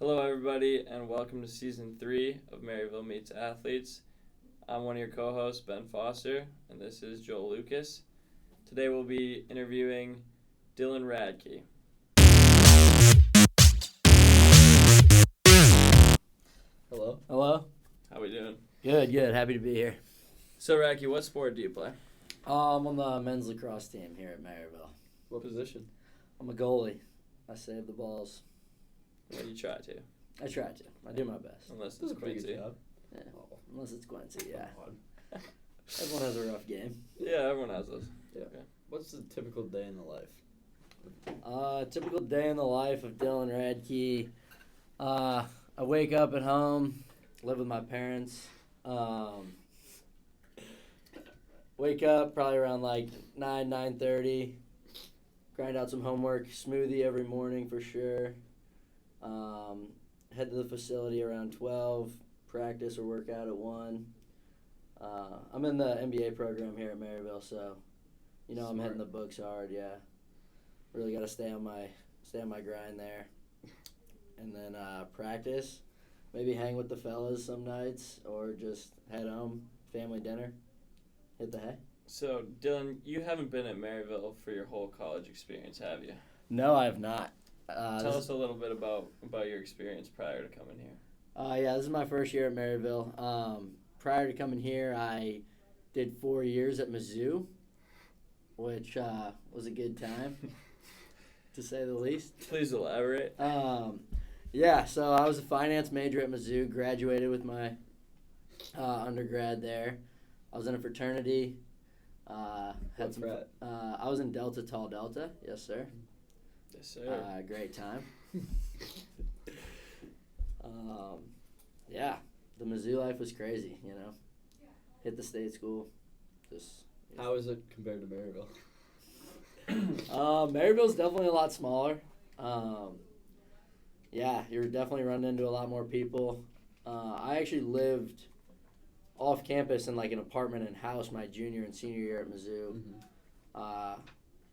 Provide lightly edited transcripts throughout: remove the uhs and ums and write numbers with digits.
Hello, everybody, and welcome to Season 3 of Maryville Meets Athletes. I'm one of your co-hosts, Ben Foster, and this is Joel Lucas. Today we'll be interviewing Dylan Radke. Hello. Hello. How we doing? Good. Happy to be here. So, Radke, what sport do you play? I'm on the men's lacrosse team here at Maryville. What position? I'm a goalie. I save the balls. Well, you try to, I try to. I do my best. unless This it's is a pretty Quincy. good job. Yeah. Unless it's Quincy, yeah. Come Everyone has a rough game. Yeah, everyone has those. Yeah. Okay. What's the typical day in the life? Typical day in the life of Dylan Radke. I wake up at home, live with my parents. Wake up probably around like 9:30. Grind out some homework, smoothie every morning for sure. Head to the facility around 12, practice or work out at 1. I'm in the MBA program here at Maryville, so I'm Smart. hitting the books hard. Yeah, really got to stay on my grind there, and then practice, maybe hang with the fellas some nights, or just head home, family dinner, hit the hay. So, Dylan, you haven't been at Maryville for your whole college experience, have you? No, I have not. Tell us a little bit about your experience prior to coming here. Yeah, this is my first year at Maryville. Prior to coming here, I did 4 years at Mizzou, which was a good time, to say the least. Please elaborate. Yeah, so I was a finance major at Mizzou, graduated with my undergrad there. I was in a fraternity. What frat? I was in Delta Tau Delta, yes sir. Yes, sir. Great time. Yeah, the Mizzou life was crazy, Hit the state school. How is it compared to Maryville? Maryville's definitely a lot smaller. Yeah, you're definitely running into a lot more people. I actually lived off campus in like an apartment and house my junior and senior year at Mizzou,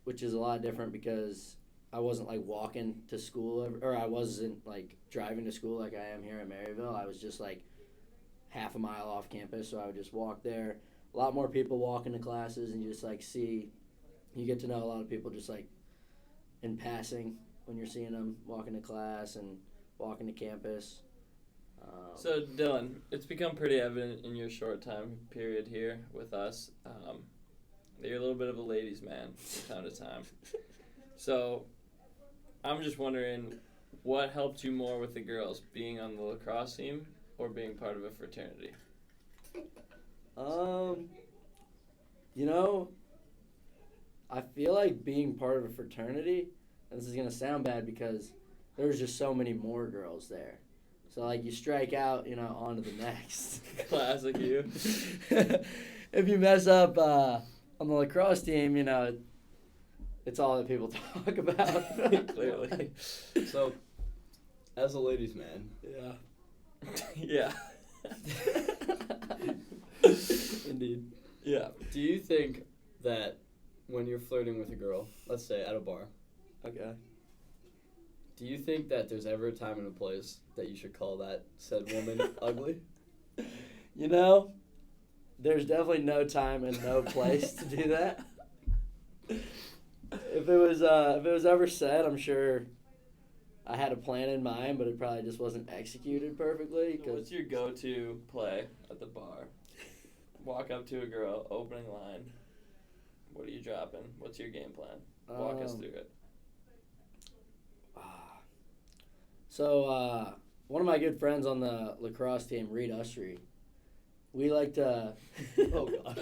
which is a lot different because I wasn't like walking to school or I wasn't like driving to school like I am here at Maryville. I was just like half a mile off campus, so I would just walk there. A lot more people walking to classes, and you just like you get to know a lot of people just like in passing when you're seeing them walking to class and walking to campus. So, Dylan, it's become pretty evident in your short time period here with us that you're a little bit of a ladies' man from time to time. So, I'm just wondering, what helped you more with the girls, being on the lacrosse team or being part of a fraternity? I feel like being part of a fraternity, and this is going to sound bad because there's just so many more girls there. So, like, you strike out, on to the next. Classic you. If you mess up on the lacrosse team, it's all that people talk about. Clearly. So, as a ladies' man. Yeah. Indeed. Yeah. Do you think that when you're flirting with a girl, let's say at a bar, Okay. do you think that there's ever a time and a place that you should call that said woman ugly? There's definitely no time and no place to do that. If it was ever said, I'm sure I had a plan in mind, but it probably just wasn't executed perfectly. So what's your go-to play at the bar? Walk up to a girl, opening line. What are you dropping? What's your game plan? Walk us through it. So, one of my good friends on the lacrosse team, Reed Usry, we like to... Oh, God.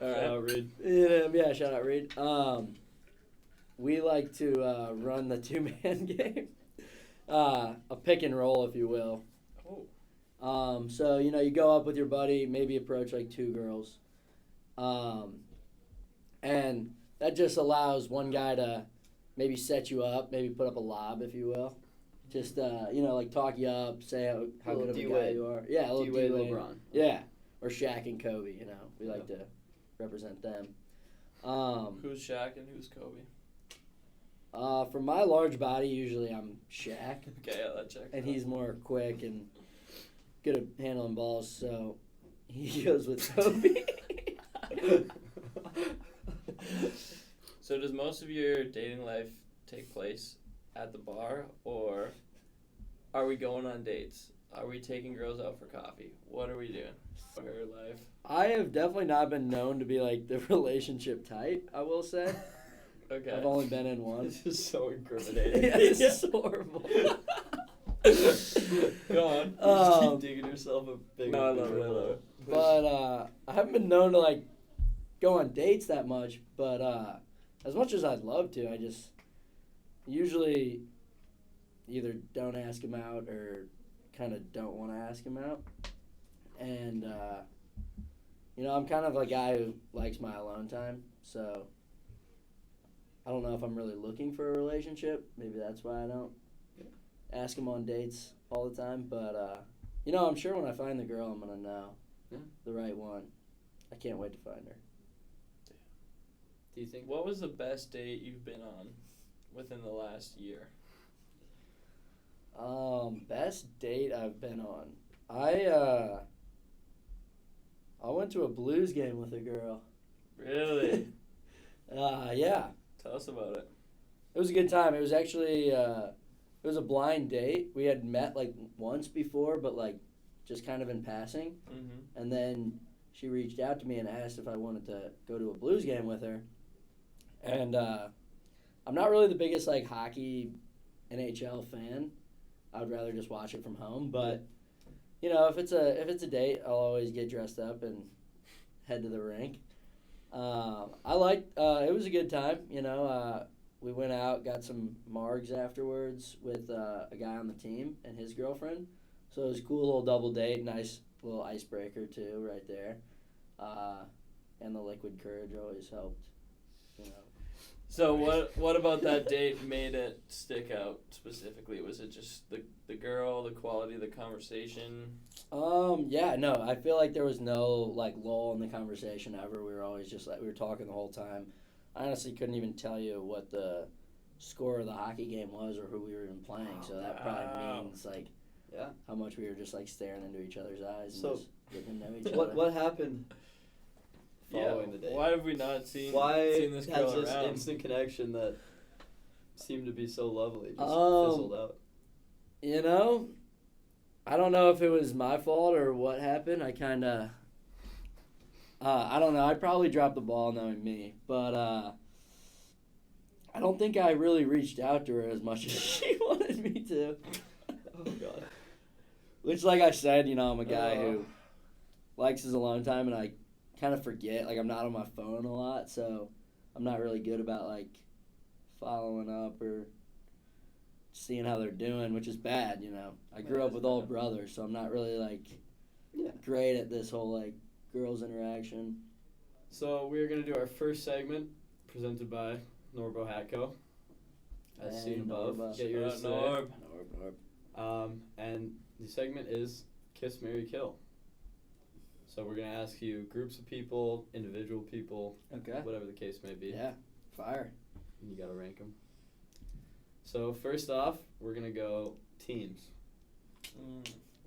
All right. Shout out, Reed. Yeah, shout out, Reed. We like to run the two-man game. A pick and roll, if you will. Oh. So, you go up with your buddy, maybe approach like 2 girls. And that just allows one guy to maybe set you up, maybe put up a lob, if you will. Just, like talk you up, say how good of a guy you are. Yeah, a little D-Wade, D-Wade. LeBron. Yeah, or Shaq and Kobe, We like to represent them. Who's Shaq and who's Kobe? For my large body, usually I'm Shaq. Okay, yeah, that checks. And he's more quick and good at handling balls, so he goes with Kobe. So does most of your dating life take place at the bar, or are we going on dates? Are we taking girls out for coffee? What are we doing for her life? I have definitely not been known to be like the relationship type, I will say. Okay. I've only been in one. This is so incriminating. Yeah, this is horrible. Go on. You just keep digging yourself a big No, I love it, I love it. But I haven't been known to like go on dates that much, but as much as I'd love to, I just usually either don't ask him out or kind of don't want to ask him out. And I'm kind of a guy who likes my alone time, so I don't know if I'm really looking for a relationship. Maybe that's why I don't ask him on dates all the time. But, I'm sure when I find the girl, I'm going to know the right one. I can't wait to find her. Do you think? What was the best date you've been on within the last year? Best date I've been on. I went to a Blues game with a girl. Really? Yeah. Tell us about it. It was a good time. It was actually it was a blind date. We had met like once before, but like just kind of in passing. Mm-hmm. And then she reached out to me and asked if I wanted to go to a Blues game with her. And I'm not really the biggest like hockey NHL fan. I would rather just watch it from home. But if it's a date, I'll always get dressed up and head to the rink. I liked it was a good time. We went out, got some margs afterwards with a guy on the team and his girlfriend. So it was a cool little double date, nice little icebreaker too, right there. And the liquid courage always helped. So what about that date made it stick out specifically? Was it just the girl, the quality of the conversation? I feel like there was no like lull in the conversation ever. We were always just like we were talking the whole time. I honestly couldn't even tell you what the score of the hockey game was or who we were even playing. So that probably means like how much we were just like staring into each other's eyes and just getting to know each other. What happened following the date? Why have we not seen this girl has this around? instant connection that seemed to be so lovely just fizzled out? I don't know if it was my fault or what happened. I kind of, I don't know. I probably dropped the ball knowing me, but I don't think I really reached out to her as much as she wanted me to. Oh, God. Which, like I said, I'm a guy who likes his alone time, and I kind of forget. Like, I'm not on my phone a lot, so I'm not really good about, like, following up or seeing how they're doing, which is bad, I grew up with all brothers, so I'm not really, like, great at this whole, like, girls interaction. So we're going to do our first segment presented by Norbo Hatco. As seen above. Get yours today. Norb. And the segment is Kiss, Marry, Kill. So we're going to ask you groups of people, individual people, whatever the case may be. Yeah, fire. And you got to rank them. So first off, we're going to go teams.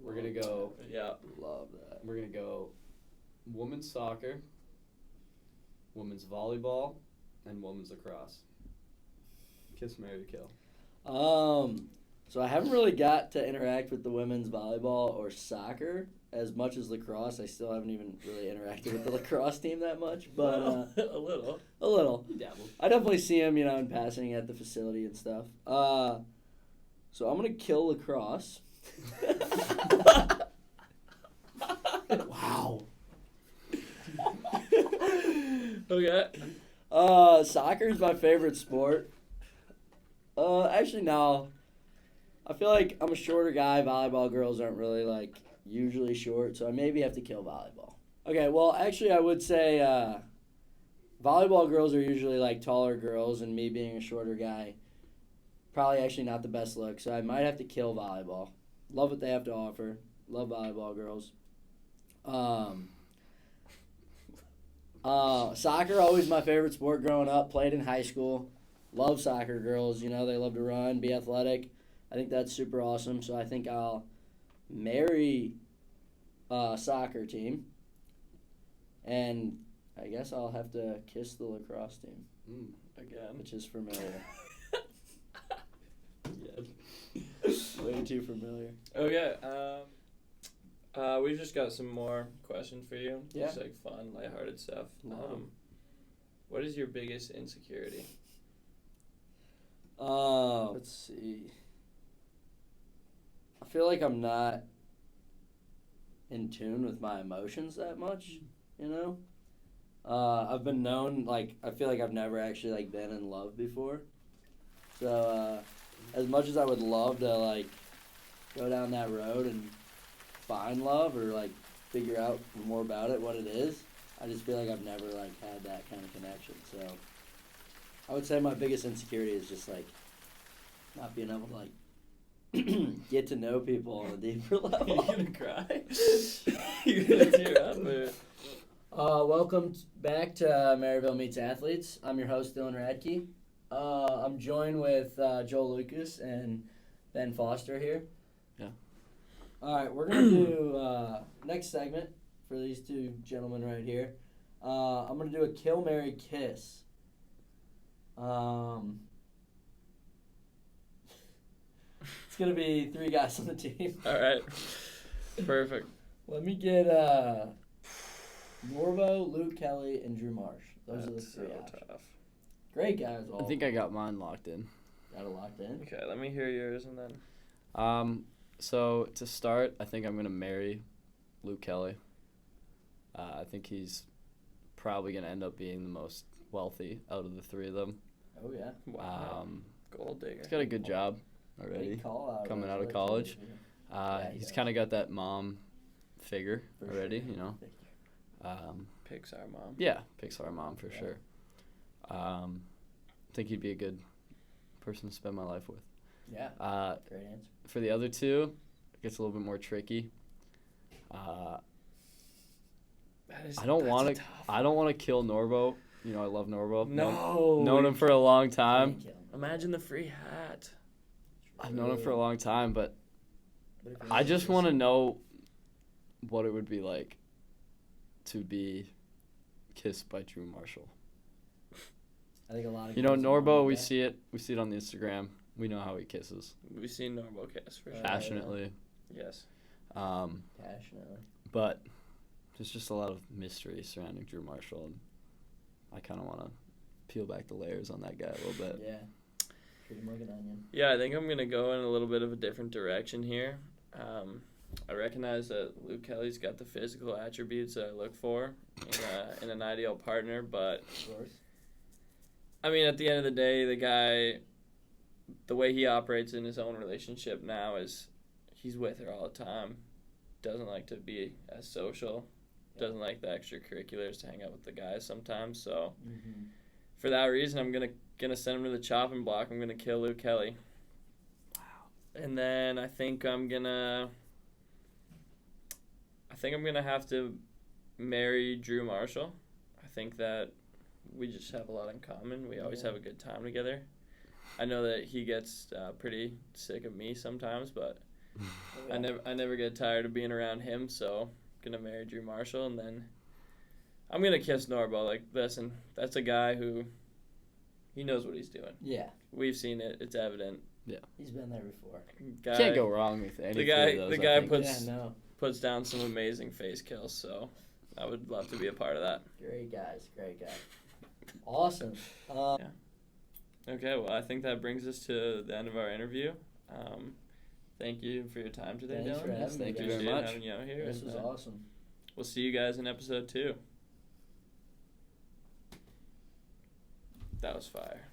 We're going to go... Yeah. Love that. We're going to go women's soccer, women's volleyball, and women's lacrosse. Kiss, marry, kill. So I haven't really got to interact with the women's volleyball or soccer as much as lacrosse. I still haven't even really interacted with the lacrosse team that much, but a little. You dabbled. I definitely see them, in passing at the facility and stuff. So I'm gonna kill lacrosse. Wow. Okay. Soccer is my favorite sport. Actually, no. I feel like I'm a shorter guy. Volleyball girls aren't really, like, usually short, so I maybe have to kill volleyball. Okay, well, actually, I would say volleyball girls are usually, like, taller girls, and me being a shorter guy, probably actually not the best look, so I might have to kill volleyball. Love what they have to offer. Love volleyball girls. Soccer, always my favorite sport growing up. Played in high school. love soccer girls. You know, they love to run, be athletic. I think that's super awesome. So I think I'll marry a soccer team, and I guess I'll have to kiss the lacrosse team. Again. Which is familiar. Way too familiar. Okay. We've just got some more questions for you. Yeah. Just like fun, lighthearted stuff. What is your biggest insecurity? Let's see. I feel like I'm not in tune with my emotions that much, you know? I've been known, like, I feel like I've never actually, like, been in love before. So, as much as I would love to, like, go down that road and find love or, like, figure out more about it, what it is, I just feel like I've never, like, had that kind of connection. So, I would say my biggest insecurity is just, like, not being able to, like, get to know people on a deeper level. You gonna cry? You gonna tear up? Or? Welcome back to Maryville Meets Athletes. I'm your host, Dylan Radke. I'm joined with Joel Lucas and Ben Foster here. Yeah. All right, we're going to do next segment for these two gentlemen right here. I'm going to do a Kill, Marry, Kiss. It's going to be 3 guys on the team. All right. Perfect. Let me get Norvo, Luke Kelly, and Drew Marsh. Those are the 3 options. Tough. Great guys. All I think I got mine locked in. got it locked in. Okay, let me hear yours and then. So to start, I think I'm gonna marry Luke Kelly. I think he's probably gonna end up being the most wealthy out of the 3 of them. Oh yeah. Wow. Gold digger. He's got a good job already. Great call out coming out of college. He's kind of got that mom figure For already, sure. you know. Pixar mom. Yeah, Pixar mom for Yeah. sure. I think he'd be a good person to spend my life with. Yeah. Great answer. For the other 2, it gets a little bit more tricky. I don't want to kill Norbo. You know, I love Norbo. No. Known him for a long time. Imagine the free hat. I've known him for a long time, but But if I just want to know what it would be like to be kissed by Drew Marshall. I think a lot of You know, guys Norbo, want we that. see it on the Instagram. We know how he kisses. We've seen Norbo kiss for sure. Passionately. Yes. Passionately. But there's just a lot of mystery surrounding Drew Marshall, and I kind of want to peel back the layers on that guy a little bit. Yeah. Treat him like an onion. Yeah, I think I'm gonna go in a little bit of a different direction here. I recognize that Luke Kelly's got the physical attributes that I look for in an ideal partner, but Of course. I mean, at the end of the day, the guy, the way he operates in his own relationship now is he's with her all the time. Doesn't like to be as social. Doesn't like the extracurriculars to hang out with the guys sometimes. So for that reason, I'm gonna send him to the chopping block. I'm gonna kill Luke Kelly. Wow. And then I think I'm gonna have to marry Drew Marshall. I think that we just have a lot in common. We always have a good time together. I know that he gets pretty sick of me sometimes, but I never get tired of being around him. So I'm gonna marry Drew Marshall, and then I'm gonna kiss Norbo. Like, listen, that's a guy who he knows what he's doing. Yeah. We've seen it; it's evident. Yeah, he's been there before. Can't go wrong with any. The guy puts puts down some amazing face kills. So I would love to be a part of that. Great guys. Awesome. Okay, well, I think that brings us to the end of our interview. Thank you for your time today, Thanks Dylan. for having me, Thank you guys. very much. Having you out here. This was awesome. We'll see you guys in episode 2. That was fire.